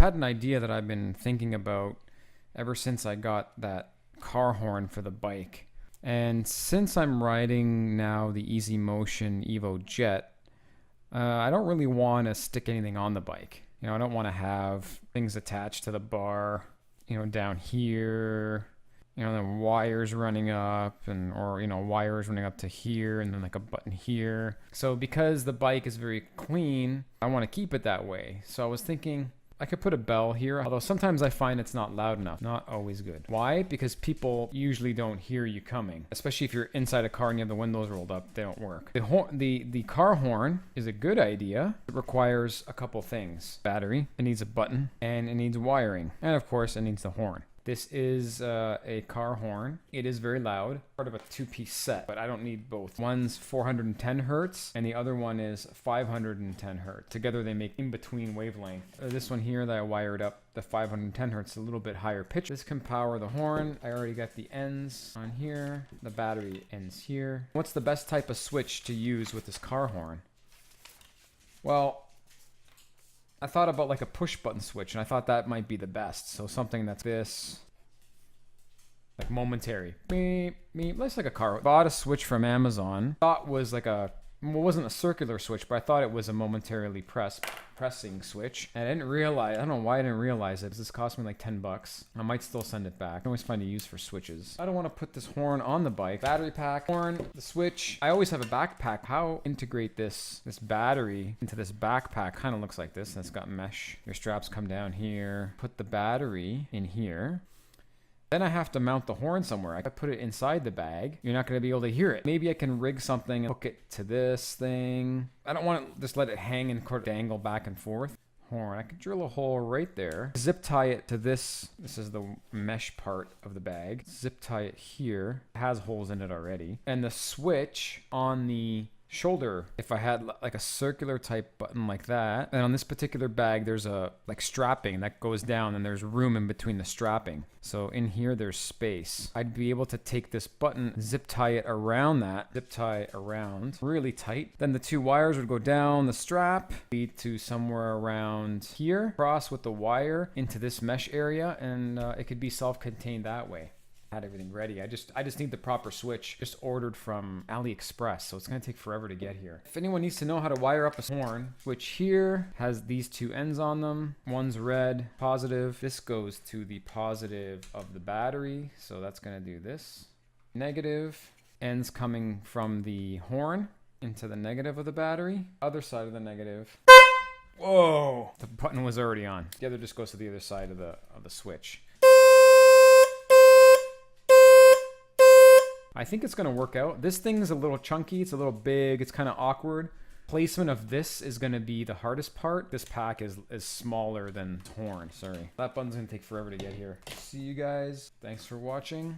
had an idea that I've been thinking about ever since I got that car horn for the bike. And since I'm riding now the Easy Motion Evo Jet, I don't really want to stick anything on the bike. You know, I don't want to have things attached to the bar, you know, down here, you know, then wires running up or, you know, wires running up to here and then like a button here. So because the bike is very clean, I want to keep it that way. So I was thinking I could put a bell here, although sometimes I find it's not loud enough. Not always good. Why? Because people usually don't hear you coming. Especially if you're inside a car and you have the windows rolled up, they don't work. The car horn is a good idea. It requires a couple things. Battery, it needs a button, and it needs wiring. And of course, it needs the horn. This is a car horn. It is very loud, part of a two-piece set, but I don't need both. One's 410 hertz, and the other one is 510 hertz. Together they make in-between wavelength. This one here that I wired up, the 510 hertz, a little bit higher pitch. This can power the horn. I already got the ends on here. The battery ends here. What's the best type of switch to use with this car horn? Well, I thought about like a push button switch, and I thought that might be the best. So something that's this, like momentary. Beep, beep. Looks like a car. Bought a switch from Amazon. Thought was like well, it wasn't a circular switch, but I thought it was a momentarily pressing switch. And I didn't realize, I don't know why I didn't realize it. This cost me like 10 bucks. I might still send it back. I can always find a use for switches. I don't want to put this horn on the bike. Battery pack, horn, the switch. I always have a backpack. How integrate this battery into this backpack? Kind of looks like this, and it's got mesh. Your straps come down here. Put the battery in here. Then I have to mount the horn somewhere. I put it inside the bag. You're not going to be able to hear it. Maybe I can rig something and hook it to this thing. I don't want to just let it hang and dangle back and forth. Horn. I could drill a hole right there. Zip tie it to this. This is the mesh part of the bag. Zip tie it here. It has holes in it already. And the switch on the shoulder, if I had like a circular type button like that, and on this particular bag there's a like strapping that goes down, and there's room in between the strapping, so in here there's space. I'd be able to take this button, zip tie it around that, zip tie around really tight, then the two wires would go down the strap, lead to somewhere around here, cross with the wire into this mesh area, and it could be self-contained that way. Had everything ready. I just need the proper switch. Just ordered from AliExpress, so it's gonna take forever to get here. If anyone needs to know how to wire up a horn, which here has these two ends on them. One's red, positive. This goes to the positive of the battery, so that's gonna do this. Negative ends coming from the horn into the negative of the battery. Other side of the negative. Whoa! The button was already on. The other just goes to the other side of the switch. I think it's going to work out. This thing's a little chunky. It's a little big. It's kind of awkward. Placement of this is going to be the hardest part. This pack is smaller than horn. Sorry. That button's going to take forever to get here. See you guys. Thanks for watching.